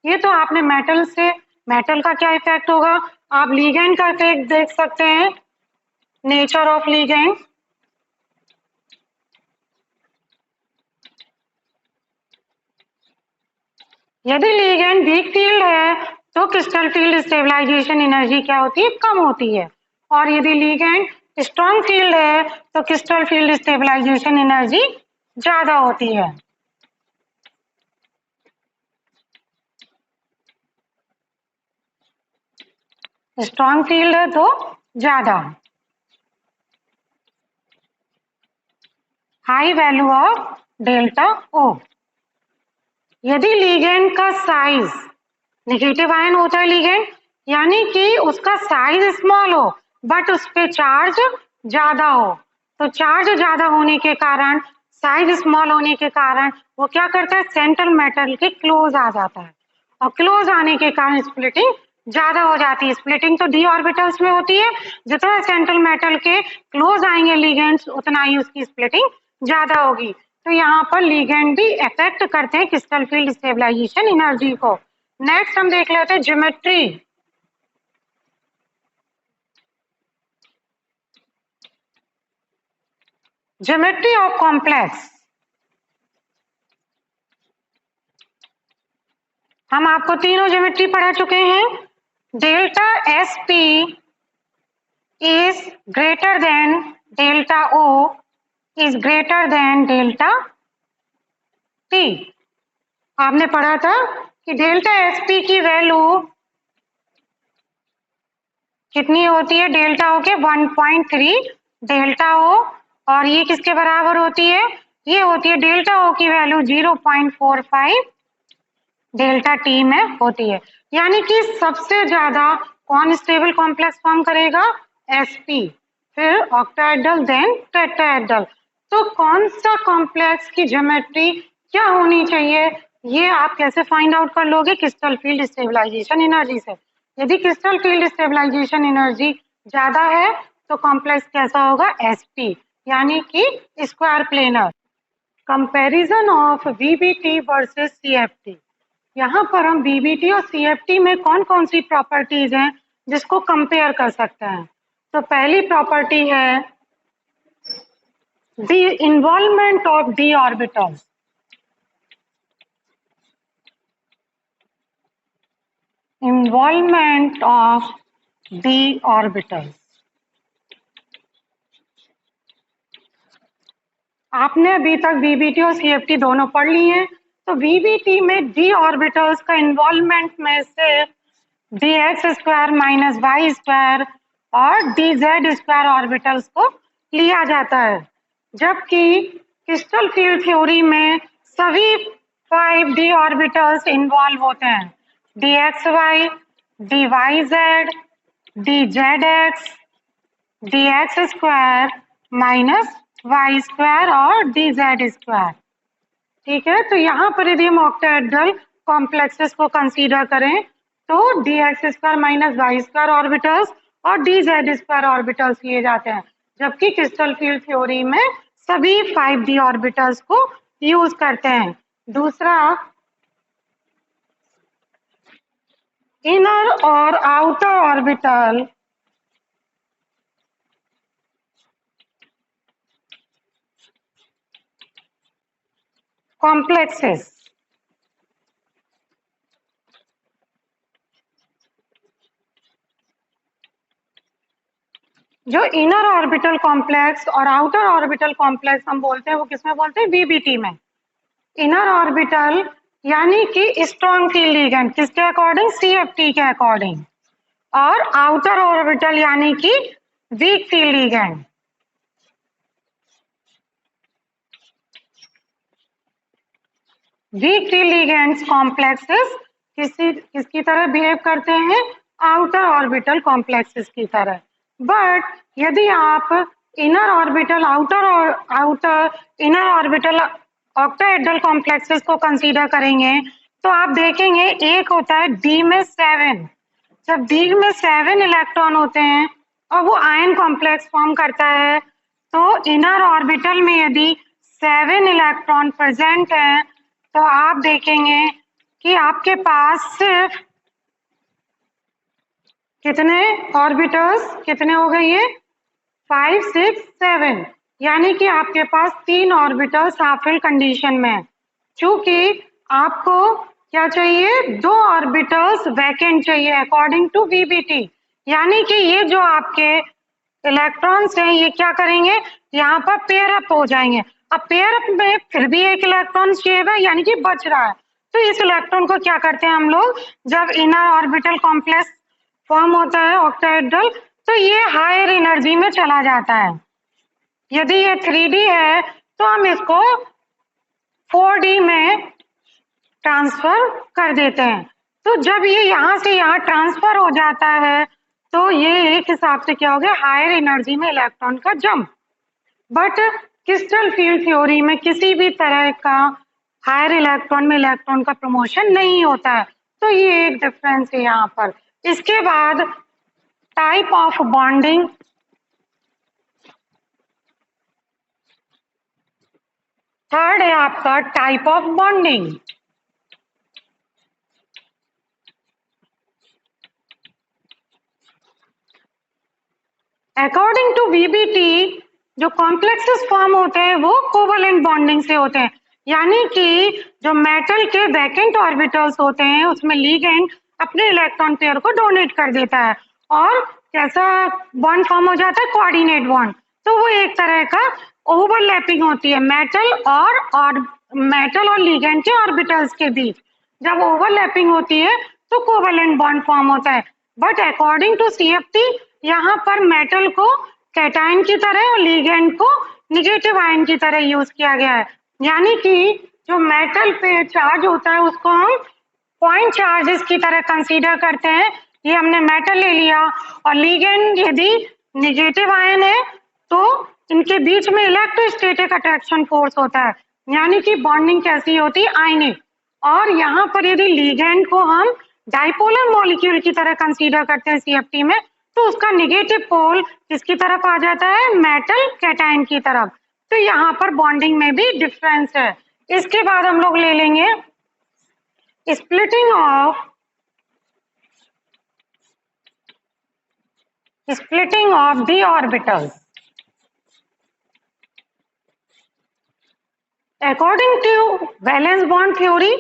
ये तो आपने मेटल से, मेटल का क्या इफेक्ट होगा, आप लिगेंड का इफेक्ट देख सकते हैं, नेचर ऑफ लिगेंड। यदि लिगेंड वीक फील्ड है तो क्रिस्टल फील्ड स्टेबलाइजेशन एनर्जी क्या होती है, कम होती है, और यदि लिगेंड स्ट्रॉन्ग फील्ड है तो क्रिस्टल फील्ड स्टेबलाइजेशन एनर्जी ज्यादा होती है। स्ट्रॉन्ग फील्ड है तो ज्यादा, हाई वैल्यू ऑफ डेल्टा ओ। यदि लिगेंड का साइज, नेगेटिव आयन होता है लिगेंड, यानी कि उसका साइज स्मॉल हो बट उस पे चार्ज ज्यादा हो, तो चार्ज ज्यादा होने के कारण, साइज स्मॉल होने के कारण वो क्या करता है, सेंट्रल मेटल के क्लोज आ जाता है, और क्लोज आने के कारण स्प्लिटिंग ज्यादा हो जाती है। स्प्लिटिंग तो डी ऑर्बिटल्स में होती है, जितना सेंट्रल मेटल के क्लोज आएंगे लिगेंड्स उतना ही उसकी स्प्लिटिंग ज्यादा होगी। तो यहाँ पर लिगेंड भी अफेक्ट करते हैं क्रिस्टल फील्ड स्टेबलाइजेशन एनर्जी को। नेक्स्ट हम देख लेते हैं ज्योमेट्री। ज्योमेट्री ऑफ कॉम्प्लेक्स, हम आपको तीनों ज्योमेट्री पढ़ा चुके हैं। Delta S P is greater than delta O is greater than delta T. आपने पढ़ा था कि डेल्टा एस पी की वैल्यू कितनी होती है, डेल्टा ओ के 1.3 डेल्टा ओ, और ये किसके बराबर होती है, ये होती है डेल्टा ओ की वैल्यू 0.45 डेल्टा टी में होती है। यानी कि सबसे ज्यादा कौन स्टेबल कॉम्प्लेक्स फॉर्म करेगा, एसपी, फिर ऑक्टाहेड्रल, देन टेट्राहेड्रल। तो कौन सा कॉम्प्लेक्स की ज्योमेट्री क्या होनी चाहिए, ये आप कैसे फाइंड आउट कर लोगे, क्रिस्टल फील्ड स्टेबलाइजेशन एनर्जी से। यदि क्रिस्टल फील्ड स्टेबलाइजेशन एनर्जी ज्यादा है तो कॉम्प्लेक्स कैसा होगा, एसपी, यानी कि square planar. Comparison of VBT versus CFT, यहाँ पर हम बीबीटी और सीएफटी में कौन कौन सी प्रॉपर्टीज हैं जिसको कंपेयर कर सकते हैं। तो पहली प्रॉपर्टी है the involvement of D orbitals. Involvement of D orbitals, आपने अभी तक बीबीटी और सीएफटी दोनों पढ़ ली हैं। तो बीबीटी में डी ऑर्बिटल्स का इन्वॉल्वमेंट में से D X square minus Y square और डी जेड स्क्वायर ऑर्बिटल्स को लिया जाता है, जबकि क्रिस्टल फील्ड थ्योरी में सभी 5 डी ऑर्बिटल्स इन्वॉल्व होते हैं, D X Y, D Y Z, D Z X, D X square minus Y square और डी जेड स्क्वायर। ठीक है, तो यहाँ पर यदि हम ऑक्टाहेड्रल कॉम्प्लेक्सेस को कंसीडर करें तो D X square minus Y square orbitals और डी जेड स्क्वायर ऑर्बिटल्स लिए जाते हैं, जबकि क्रिस्टल फील्ड थ्योरी में सभी 5 डी ऑर्बिटल्स को यूज करते हैं। दूसरा, इनर और आउटर ऑर्बिटल कॉम्प्लेक्सेस, जो इनर ऑर्बिटल कॉम्प्लेक्स और आउटर ऑर्बिटल कॉम्प्लेक्स हम बोलते हैं वो किसमें बोलते हैं, बीबीटी में। इनर ऑर्बिटल यानी कि स्ट्रॉन्ग फील्ड लिगेंड किसके अकॉर्डिंग, सीएफटी के अकॉर्डिंग, और आउटर ऑर्बिटल यानी कि weak field ligand. Weak field ligands complexes किसकी तरह बिहेव करते हैं, आउटर ऑर्बिटल कॉम्प्लेक्सेस की तरह। बट यदि आप inner orbital outer inner orbital octahedral complexes को कंसीडर करेंगे तो आप देखेंगे एक होता है डी में 7, जब डी में 7 इलेक्ट्रॉन होते हैं और वो आयन कॉम्प्लेक्स फॉर्म करता है, तो इनर ऑर्बिटल में यदि 7 इलेक्ट्रॉन प्रेजेंट है तो आप देखेंगे कि आपके पास सिर्फ कितने ऑर्बिटल्स कितने हो गए ये 5, 6, 7, यानी कि आपके पास 3 ऑर्बिटल्स हाफ फिल कंडीशन में है। चूंकि आपको क्या चाहिए 2 ऑर्बिटल्स वैकेंट चाहिए अकॉर्डिंग टू वीबीटी, यानी कि ये जो आपके इलेक्ट्रॉन्स हैं ये क्या करेंगे यहाँ पर पेयर अप हो जाएंगे। अब पेयर अप में फिर भी एक इलेक्ट्रॉन शेव है यानी कि बच रहा है, तो इस इलेक्ट्रॉन को क्या करते हैं हम लोग, जब इनर ऑर्बिटल कॉम्प्लेक्स फॉर्म होता है ऑक्टाहेड्रल, तो ये हायर एनर्जी में चला जाता है। यदि ये 3D है तो हम इसको 4D में ट्रांसफर कर देते हैं। तो जब ये यहाँ से यहाँ ट्रांसफर हो जाता है तो ये एक हिसाब से क्या हो गया हायर एनर्जी में इलेक्ट्रॉन का jump. But crystal field theory में किसी भी तरह का हायर इलेक्ट्रॉन में इलेक्ट्रॉन का प्रमोशन नहीं होता है, तो ये एक डिफरेंस है यहाँ पर। इसके बाद टाइप ऑफ बॉन्डिंग, थर्ड है आपका type of bonding. According to VBT जो कॉम्प्लेक्सेस फॉर्म होते हैं वो कोवलेंट बॉन्डिंग से होते हैं, यानी कि जो मेटल के वैकेंट ऑर्बिटल्स होते हैं उसमें लिगेंड अपने इलेक्ट्रॉन पेयर को डोनेट कर देता है और कैसा बॉन्ड फॉर्म हो जाता है कोऑर्डिनेट बॉन्ड। तो वो एक तरह का ओवरलैपिंग होती है मेटल और लिगेंड के ऑर्बिटल्स के बीच। जब ओवरलैपिंग होती है तो कोवलेंट बॉन्ड फॉर्म होता है। बट अकॉर्डिंग टू सीएफटी यहाँ पर मेटल को कैटायन की तरह और लिगेंड को निगेटिव आयन की तरह यूज किया गया है, यानी कि जो मेटल पे चार्ज होता है उसको हम पॉइंट चार्जेस की तरह कंसीडर करते हैं। ये हमने मेटल ले लिया और लिगेंड यदि निगेटिव आयन है तो इनके बीच में इलेक्ट्रोस्टैटिक अट्रैक्शन फोर्स होता है, यानी कि बॉन्डिंग कैसी होती है आयनिक। और यहाँ पर यदि लिगेंड को हम डाइपोलर मॉलिक्यूल की तरह कंसीडर करते हैं सीएफटी में, तो उसका नेगेटिव पोल किसकी तरफ आ जाता है मेटल कैटायन की तरफ। तो यहाँ पर बॉन्डिंग में भी डिफरेंस है। इसके बाद हम लोग ले लेंगे splitting of the orbitals. According to valence bond theory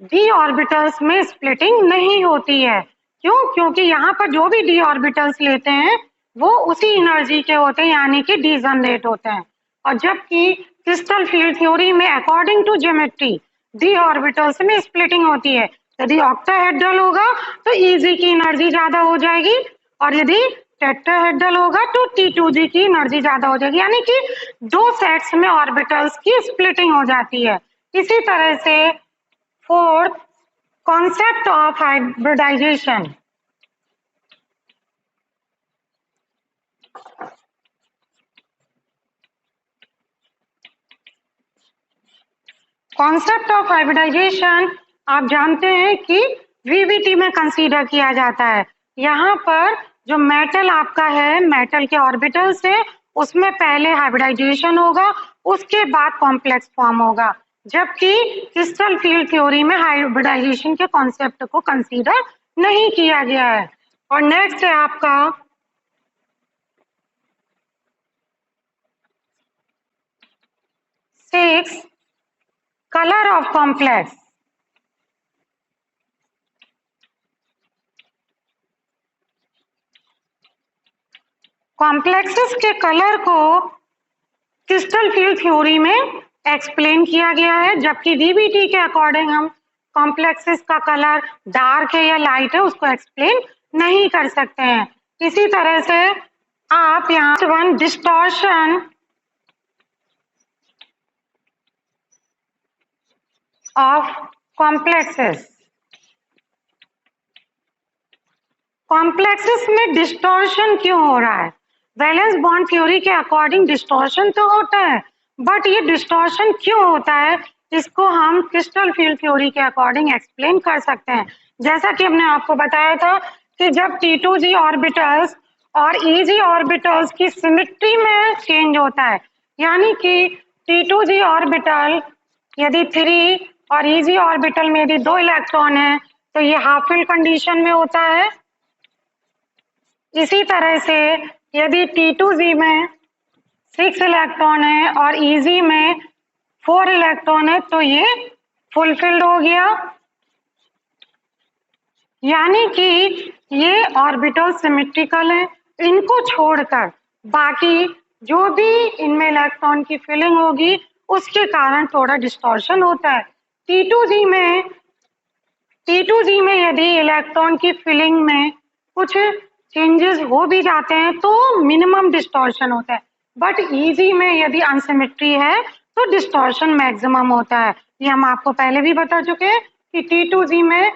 D orbitals में स्प्लिटिंग नहीं होती है। क्यों? क्योंकि यहाँ पर जो भी डी ऑर्बिटल्स लेते हैं वो उसी एनर्जी के होते हैं, यानी कि डीजनरेट होते हैं। और जबकि क्रिस्टल फील्ड थ्योरी में according to geometry D orbitals में स्प्लिटिंग होती है। यदि ऑक्टाहेड्रल होगा तो ईजी की एनर्जी ज्यादा हो जाएगी और यदि टेट्राहेड्रल होगा तो T2G की एनर्जी ज्यादा हो जाएगी, यानी कि 2 सेट्स में ऑर्बिटल्स की स्प्लिटिंग हो जाती है। इसी तरह से fourth concept of hybridization. Concept of hybridization आप जानते हैं कि वीवीटी में कंसीडर किया जाता है। यहाँ पर जो मेटल आपका है मेटल के ऑर्बिटल से उसमें पहले हाइब्रिडाइजेशन होगा, उसके बाद कॉम्प्लेक्स फॉर्म होगा, जबकि क्रिस्टल फील्ड थ्योरी में हाइब्रिडाइजेशन के कॉन्सेप्ट को कंसीडर नहीं किया गया है। और नेक्स्ट है आपका six colour of complex. Complexes के कलर को क्रिस्टल फील्ड थ्योरी में एक्सप्लेन किया गया है, जबकि वीबीटी के अकॉर्डिंग हम कॉम्प्लेक्सेस का कलर डार्क है या लाइट है उसको एक्सप्लेन नहीं कर सकते हैं। इसी तरह से आप यहाँ से one distortion of complexes. Complexes में डिस्टॉर्शन क्यों हो रहा है? वैलेंस बॉन्ड थ्योरी के अकॉर्डिंग डिस्टॉर्शन तो होता है, बट ये डिस्टॉर्शन क्यों होता है इसको हम क्रिस्टल फील्ड थ्योरी के अकॉर्डिंग एक्सप्लेन कर सकते हैं। जैसा कि हमने आपको बताया था कि जब T2G ऑर्बिटल्स और EG ऑर्बिटल्स की सिमेट्री में चेंज होता है, यानी कि T2G ऑर्बिटल यदि 3 और इजी ऑर्बिटल में यदि 2 इलेक्ट्रॉन है तो ये हाफ फिल कंडीशन में होता है। इसी तरह से यदि T2Z में 6 इलेक्ट्रॉन है और इजी में 4 इलेक्ट्रॉन है तो ये फुलफिल्ड हो गया, यानी कि ये ऑर्बिटल सिमेट्रिकल है। इनको छोड़कर बाकी जो भी इनमें इलेक्ट्रॉन की फिलिंग होगी उसके कारण थोड़ा डिस्टॉर्शन होता है। T2Z में यदि इलेक्ट्रॉन की फिलिंग में कुछ चेंजेस हो भी जाते हैं तो मिनिमम डिस्टॉर्शन होता है, बट इजी में यदि अनसिमेट्री है तो डिस्टॉर्शन मैक्सिमम होता है। ये हम आपको पहले भी बता चुके हैं कि T2Z में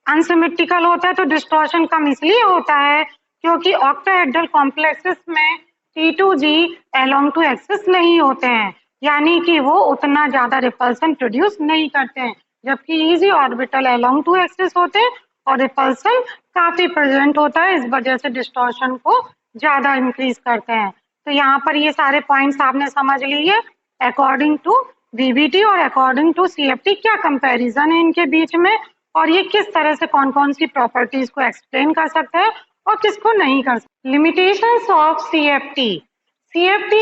अनसिमेट्रिकल होता है तो डिस्टॉर्शन कम इसलिए होता है क्योंकि ऑक्टाहेड्रल कॉम्प्लेक्सेस में T2Z अलोंग टू एक्सिस नहीं होते हैं, यानी कि वो उतना ज्यादा रिपल्सन प्रोड्यूस नहीं करते हैं, जबकि easy orbital along to axis होते हैं और रिपल्सन काफी प्रेजेंट होता है, इस वजह से डिस्टॉर्शन को ज्यादा इंक्रीज करते हैं। तो यहाँ पर ये सारे पॉइंट्स आपने समझ लिए। अकॉर्डिंग टू VBT और अकॉर्डिंग टू CFT क्या कंपैरिजन है इनके बीच में, और ये किस तरह से कौन कौन सी प्रॉपर्टीज को एक्सप्लेन कर सकते हैं और किसको नहीं कर सकते। लिमिटेशंस ऑफ CFT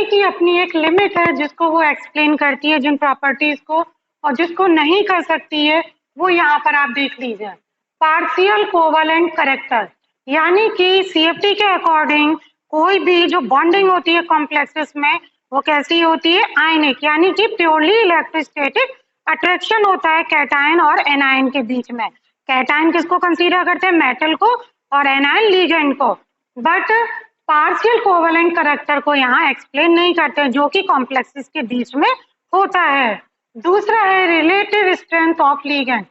की अपनी एक लिमिट है जिसको वो एक्सप्लेन करती है जिन प्रॉपर्टीज को, और जिसको नहीं कर सकती है वो यहाँ पर आप देख लीजिए। पार्शियल कोवेलेंट कैरेक्टर, यानी कि CFT के अकॉर्डिंग कोई भी जो बॉन्डिंग होती है कॉम्प्लेक्सेस में वो कैसी होती है, आयनिक, यानी कि प्योरली इलेक्ट्रोस्टैटिक अट्रैक्शन होता है कैटायन और एनायन के बीच में। कैटायन किसको कंसीडर करते हैं, मेटल को, और एनायन लिगेंड को, बट पार्शियल कोवेलेंट कैरेक्टर को यहाँ एक्सप्लेन नहीं करते हैं जो कि कॉम्प्लेक्सेस के बीच में होता है। दूसरा है रिलेटिव स्ट्रेंथ ऑफ लिगेंड।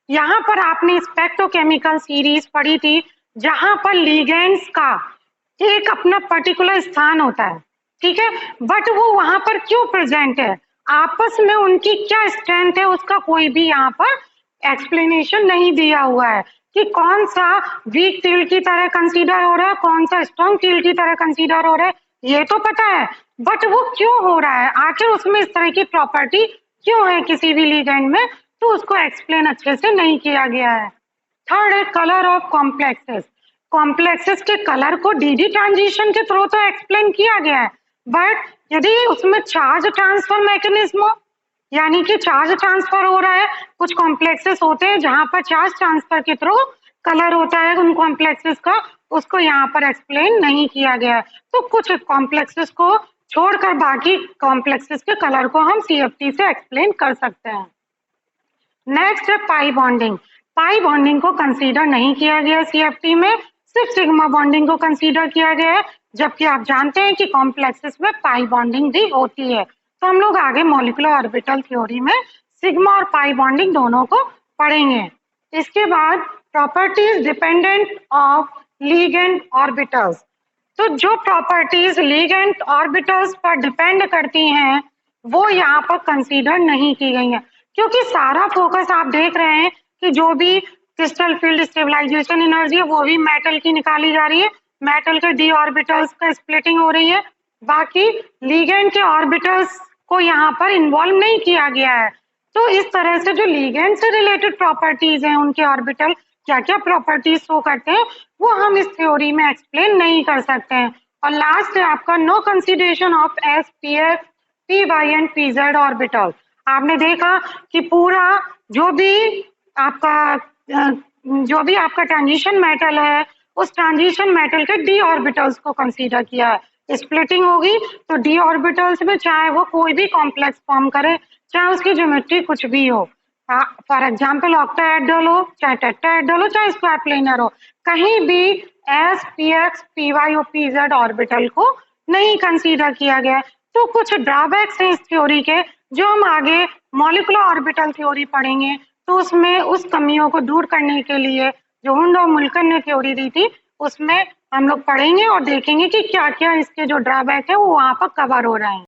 यहाँ पर आपने स्पेक्ट्रोकेमिकल सीरीज पढ़ी थी जहां पर लिगेंड्स का एक अपना पर्टिकुलर स्थान होता है, ठीक है, बट वो वहां पर क्यों प्रेजेंट है, आपस में उनकी क्या स्ट्रेंथ है, उसका कोई भी यहाँ पर एक्सप्लेनेशन नहीं दिया हुआ है कि कौन सा वीक टील की तरह कंसीडर हो रहा है, कौन सा स्ट्रॉन्ग टील की तरह कंसीडर हो रहा है, ये तो पता है, बट वो क्यों हो रहा है, आखिर उसमें इस तरह की प्रॉपर्टी क्यों है किसी भी लिगेंड में, तो उसको एक्सप्लेन अच्छे से नहीं किया गया है। थर्ड है कलर ऑफ कॉम्प्लेक्सेस। कॉम्प्लेक्सेस के कलर को डी ट्रांजिशन के थ्रू तो एक्सप्लेन किया गया है, बट यदि उसमें चार्ज ट्रांसफर मैकेनिज्म हो, यानी कि चार्ज ट्रांसफर हो रहा है, कुछ कॉम्प्लेक्सेस होते हैं जहां पर चार्ज ट्रांसफर के थ्रू कलर होता है उन कॉम्प्लेक्सेस का, उसको यहाँ पर एक्सप्लेन नहीं किया गया है। तो कुछ कॉम्प्लेक्सेस को छोड़कर बाकी कॉम्प्लेक्सेस के कलर को हम CFT से एक्सप्लेन कर सकते हैं। नेक्स्ट है पाई बॉन्डिंग। पाई बॉन्डिंग को कंसीडर नहीं किया गया CFT में, सिर्फ सिग्मा बॉन्डिंग को कंसीडर किया गया है, जबकि आप जानते हैं कि कॉम्प्लेक्सेस में पाई बॉन्डिंग भी होती है। तो हम लोग आगे मॉलिक्यूलर ऑर्बिटल थ्योरी में सिग्मा और पाई बॉन्डिंग दोनों को पढ़ेंगे। इसके बाद properties dependent of ligand orbitals. तो जो प्रॉपर्टीज लिगेंड ऑर्बिटल्स पर डिपेंड करती हैं वो यहाँ पर कंसीडर नहीं की गई हैं, क्योंकि सारा फोकस आप देख रहे हैं कि जो भी क्रिस्टल फील्ड स्टेबलाइजेशन एनर्जी है वो भी मेटल की निकाली जा रही है, मेटल के डी ऑर्बिटल्स का स्प्लिटिंग हो रही है, बाकी लिगेंड के ऑर्बिटल्स को यहाँ पर इन्वॉल्व नहीं किया गया है। तो इस तरह से जो लिगेंड से रिलेटेड प्रॉपर्टीज हैं उनके ऑर्बिटल क्या क्या प्रॉपर्टीज शो करते हैं वो हम इस थ्योरी में एक्सप्लेन नहीं कर सकते हैं। और लास्ट है आपका no consideration of S, Pf, Py and Pz orbital. आपने देखा कि पूरा जो भी आपका ट्रांजिशन मेटल है उस ट्रांजिशन मेटल के डी ऑर्बिटल्स को कंसीडर किया है। स्प्लिटिंग होगी तो डी ऑर्बिटल्स में चाहे वो कोई भी कॉम्प्लेक्स फॉर्म करे, चाहे उसकी ज्योमेट्री कुछ भी हो, फॉर एग्जाम्पल ऑक्टाहेड्रल हो, चाहे टेट्राहेड्रल हो, चाहे स्क्वायर प्लेनर हो, कहीं भी S, Px, Py और Pz ऑर्बिटल को नहीं कंसीडर किया गया। तो कुछ ड्रॉबैक्स हैं इस थ्योरी के जो हम आगे मॉलिक्यूलर ऑर्बिटल थ्योरी पढ़ेंगे, तो उसमें उस कमियों को दूर करने के लिए जो हुंड और मुल्कन ने थ्योरी दी थी उसमें हम लोग पढ़ेंगे और देखेंगे कि क्या क्या इसके जो ड्रॉबैक है वो वहां पर कवर हो रहे हैं।